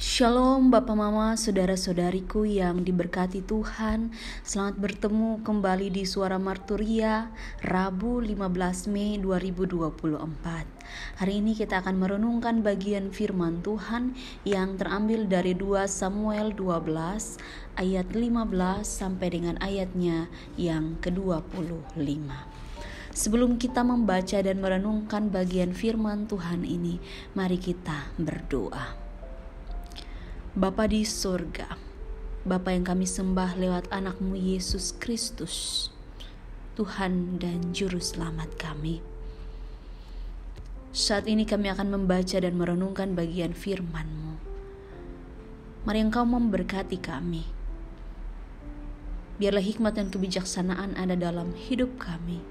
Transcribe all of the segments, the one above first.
Shalom Bapak Mama, Saudara-saudariku yang diberkati Tuhan. Selamat bertemu kembali di Suara Marturia, Rabu 15 Mei 2024. Hari ini kita akan merenungkan bagian firman Tuhan yang terambil dari 2 Samuel 12 ayat 15 sampai dengan ayatnya yang ke-25. Sebelum kita membaca dan merenungkan bagian firman Tuhan ini, mari kita berdoa. Bapa di surga, Bapa yang kami sembah lewat anak-Mu Yesus Kristus, Tuhan dan Juru Selamat kami. Saat ini kami akan membaca dan merenungkan bagian firman-Mu. Mari Engkau memberkati kami. Biarlah hikmat dan kebijaksanaan ada dalam hidup kami,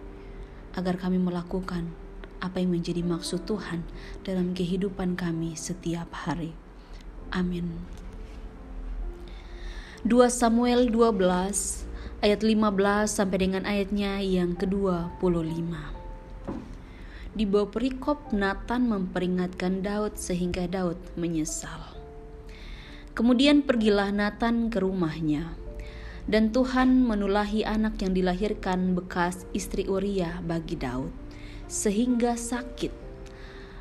agar kami melakukan apa yang menjadi maksud Tuhan dalam kehidupan kami setiap hari. Amin. 2 Samuel 12 ayat 15 sampai dengan ayatnya yang ke-25. Di bawah perikop Nathan memperingatkan Daud sehingga Daud menyesal. Kemudian pergilah Nathan ke rumahnya, dan Tuhan menulahi anak yang dilahirkan bekas istri Uria bagi Daud, sehingga sakit.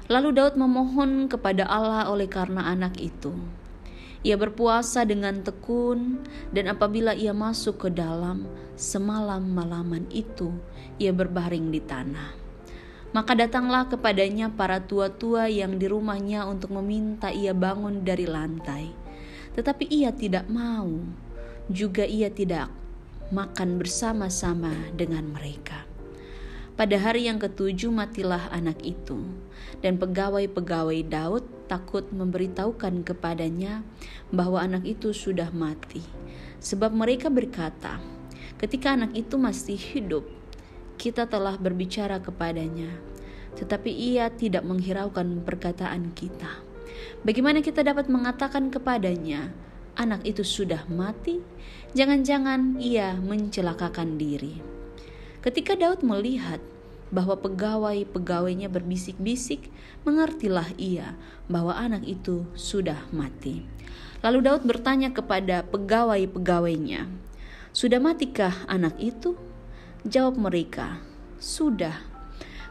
Lalu Daud memohon kepada Allah oleh karena anak itu. Ia berpuasa dengan tekun, dan apabila ia masuk ke dalam, semalam-malaman itu ia berbaring di tanah. Maka datanglah kepadanya para tua-tua yang di rumahnya untuk meminta ia bangun dari lantai. Tetapi ia tidak mau, juga ia tidak makan bersama-sama dengan mereka. Pada hari yang ke-7 matilah anak itu, dan pegawai-pegawai Daud takut memberitahukan kepadanya bahwa anak itu sudah mati. Sebab mereka berkata, ketika anak itu masih hidup, kita telah berbicara kepadanya, tetapi ia tidak menghiraukan perkataan kita. Bagaimana kita dapat mengatakan kepadanya, anak itu sudah mati? Jangan-jangan ia mencelakakan diri. Ketika Daud melihat bahwa pegawai-pegawainya berbisik-bisik, mengertilah ia bahwa anak itu sudah mati. Lalu Daud bertanya kepada pegawai-pegawainya, "Sudah matikah anak itu?" Jawab mereka, "Sudah."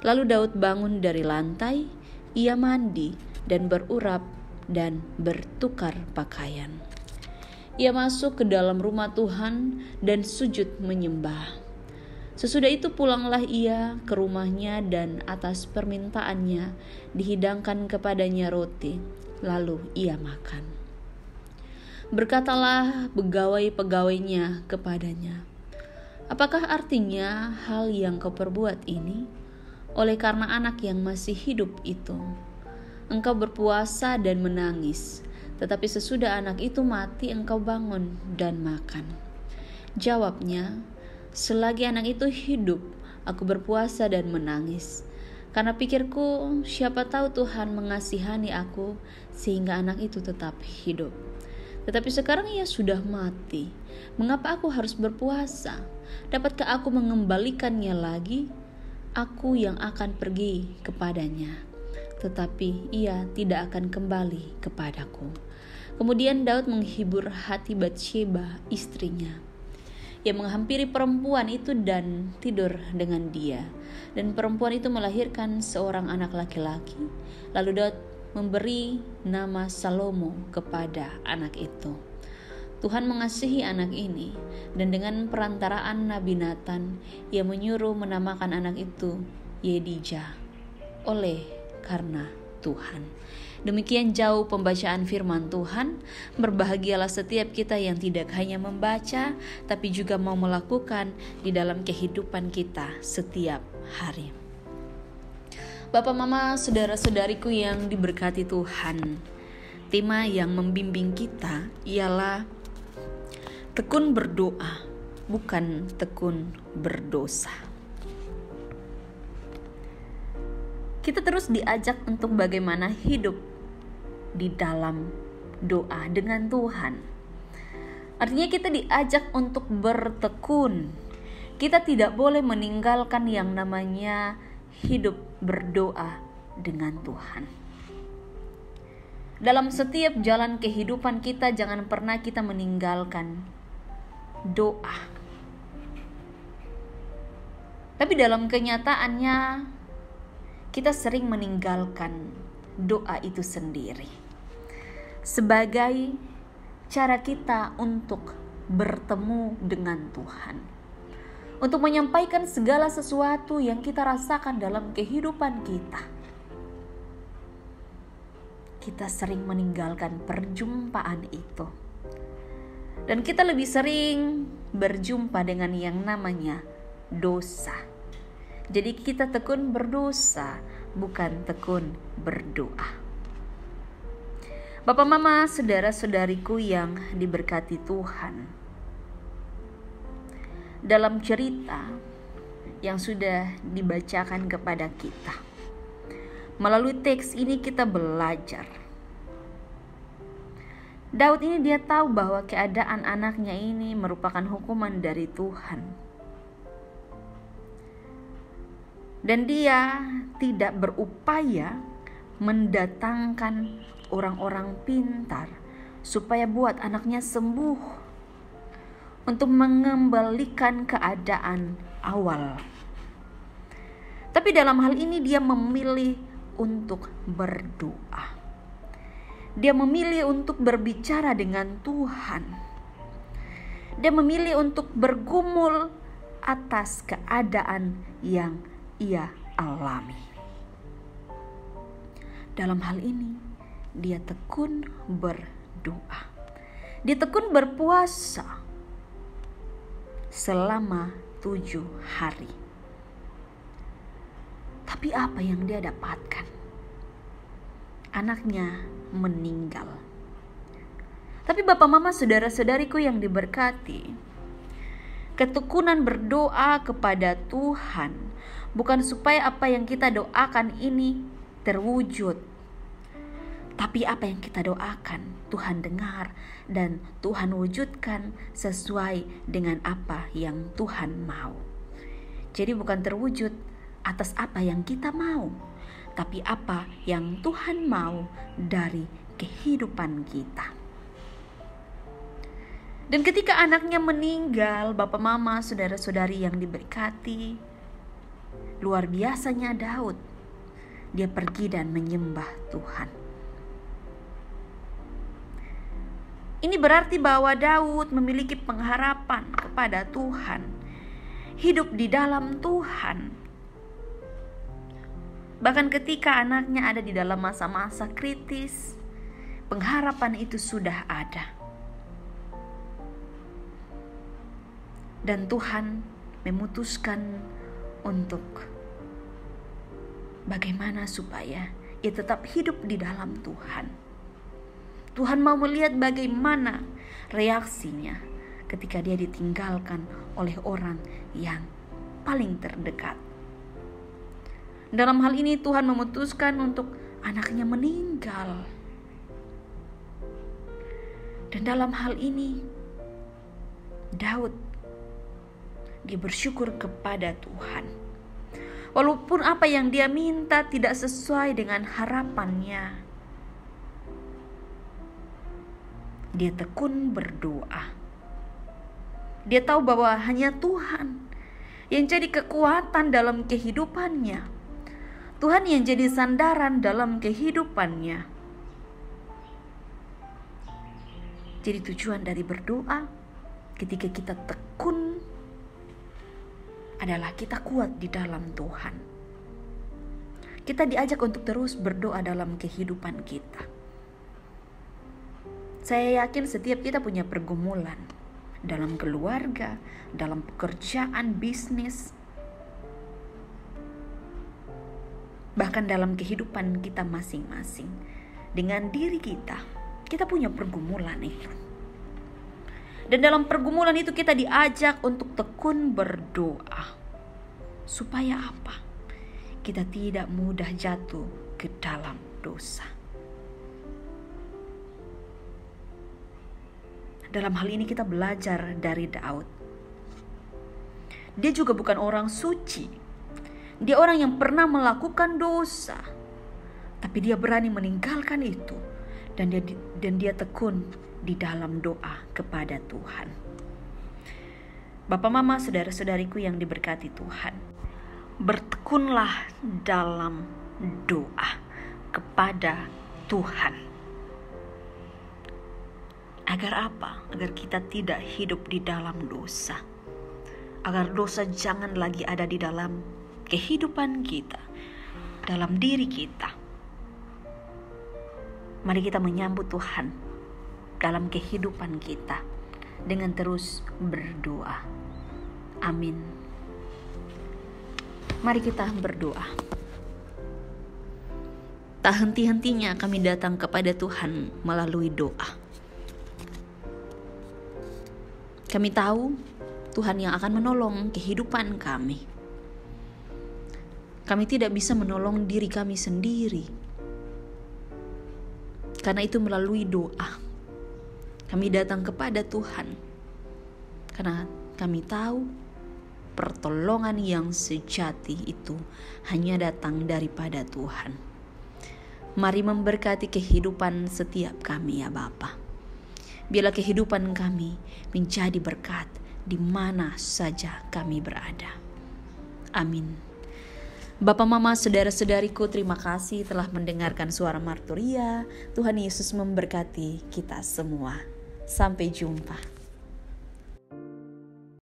Lalu Daud bangun dari lantai, ia mandi dan berurap dan bertukar pakaian. Ia masuk ke dalam rumah Tuhan dan sujud menyembah. Sesudah itu pulanglah ia ke rumahnya, dan atas permintaannya dihidangkan kepadanya roti, lalu ia makan. Berkatalah pegawai-pegawainya kepadanya, "Apakah artinya hal yang kau perbuat ini? Oleh karena anak yang masih hidup itu, engkau berpuasa dan menangis, tetapi sesudah anak itu mati engkau bangun dan makan." Jawabnya, "Selagi anak itu hidup, aku berpuasa dan menangis. Karena pikirku, siapa tahu Tuhan mengasihani aku sehingga anak itu tetap hidup. Tetapi sekarang ia sudah mati. Mengapa aku harus berpuasa? Dapatkah aku mengembalikannya lagi? Aku yang akan pergi kepadanya, tetapi ia tidak akan kembali kepadaku." Kemudian Daud menghibur hati Batsheba istrinya. Ia menghampiri perempuan itu dan tidur dengan dia. Dan perempuan itu melahirkan seorang anak laki-laki. Lalu Daud memberi nama Salomo kepada anak itu. Tuhan mengasihi anak ini, dan dengan perantaraan Nabi Nathan, ia menyuruh menamakan anak itu Yedijah, oleh karena Tuhan. Demikian jauh pembacaan firman Tuhan. Berbahagialah setiap kita yang tidak hanya membaca, tapi juga mau melakukan di dalam kehidupan kita setiap hari. Bapak, Mama, saudara-saudariku yang diberkati Tuhan, tema yang membimbing kita ialah tekun berdoa, bukan tekun berdosa. Kita terus diajak untuk bagaimana hidup di dalam doa dengan Tuhan. Artinya kita diajak untuk bertekun. Kita tidak boleh meninggalkan yang namanya hidup berdoa dengan Tuhan. Dalam setiap jalan kehidupan kita, jangan pernah kita meninggalkan doa. Tapi dalam kenyataannya, kita sering meninggalkan doa itu sendiri sebagai cara kita untuk bertemu dengan Tuhan, untuk menyampaikan segala sesuatu yang kita rasakan dalam kehidupan kita. Kita sering meninggalkan perjumpaan itu, dan kita lebih sering berjumpa dengan yang namanya dosa. Jadi kita tekun berdosa, bukan tekun berdoa. Bapak, mama, saudara-saudariku yang diberkati Tuhan, dalam cerita yang sudah dibacakan kepada kita, melalui teks ini kita belajar. Daud ini dia tahu bahwa keadaan anaknya ini merupakan hukuman dari Tuhan. Dan dia tidak berupaya mendatangkan orang-orang pintar supaya buat anaknya sembuh, untuk mengembalikan keadaan awal. Tapi dalam hal ini dia memilih untuk berdoa. Dia memilih untuk berbicara dengan Tuhan. Dia memilih untuk bergumul atas keadaan yang ia alami. Dalam hal ini, dia tekun berdoa. Dia tekun berpuasa selama 7 hari. Tapi apa yang dia dapatkan? Anaknya meninggal. Tapi bapak, mama, saudara-saudariku yang diberkati, ketekunan berdoa kepada Tuhan bukan supaya apa yang kita doakan ini terwujud, tapi apa yang kita doakan Tuhan dengar dan Tuhan wujudkan sesuai dengan apa yang Tuhan mau. Jadi bukan terwujud atas apa yang kita mau, tapi apa yang Tuhan mau dari kehidupan kita. Dan ketika anaknya meninggal, bapak, mama, saudara-saudari yang diberkati, luar biasanya Daud, dia pergi dan menyembah Tuhan. Ini berarti bahwa Daud memiliki pengharapan kepada Tuhan, hidup di dalam Tuhan. Bahkan ketika anaknya ada di dalam masa-masa kritis, pengharapan itu sudah ada. Dan Tuhan memutuskan untuk bagaimana supaya ia tetap hidup di dalam Tuhan. Tuhan mau melihat bagaimana reaksinya ketika dia ditinggalkan oleh orang yang paling terdekat. Dalam hal ini Tuhan memutuskan untuk anaknya meninggal. Dan dalam hal ini Daud, dia bersyukur kepada Tuhan. Walaupun apa yang dia minta tidak sesuai dengan harapannya, dia tekun berdoa. Dia tahu bahwa hanya Tuhan yang jadi kekuatan dalam kehidupannya. Tuhan yang jadi sandaran dalam kehidupannya. Jadi tujuan dari berdoa ketika kita tekun adalah kita kuat di dalam Tuhan. Kita diajak untuk terus berdoa dalam kehidupan kita. Saya yakin setiap kita punya pergumulan dalam keluarga, dalam pekerjaan, bisnis, bahkan dalam kehidupan kita masing-masing. Dengan diri kita punya pergumulan itu. Dan dalam pergumulan itu kita diajak untuk tekun berdoa. Supaya apa? Kita tidak mudah jatuh ke dalam dosa. Dalam hal ini kita belajar dari Daud. Dia juga bukan orang suci. Dia orang yang pernah melakukan dosa. Tapi dia berani meninggalkan itu dan dia tekun di dalam doa kepada Tuhan. Bapak, mama, saudara-saudariku yang diberkati Tuhan, bertekunlah dalam doa kepada Tuhan. Agar apa? Agar kita tidak hidup di dalam dosa. Agar dosa jangan lagi ada di dalam kehidupan kita, dalam diri kita. Mari kita menyambut Tuhan dalam kehidupan kita dengan terus berdoa. Amin. Mari kita berdoa. Tak henti-hentinya kami datang kepada Tuhan melalui doa. Kami tahu Tuhan yang akan menolong kehidupan kami. Kami tidak bisa menolong diri kami sendiri. Karena itu melalui doa kami datang kepada Tuhan. Karena kami tahu pertolongan yang sejati itu hanya datang daripada Tuhan. Mari memberkati kehidupan setiap kami ya Bapa. Biarlah kehidupan kami menjadi berkat di mana saja kami berada. Amin. Bapak, mama, saudara-saudariku, terima kasih telah mendengarkan suara Marturia. Tuhan Yesus memberkati kita semua. Sampai jumpa.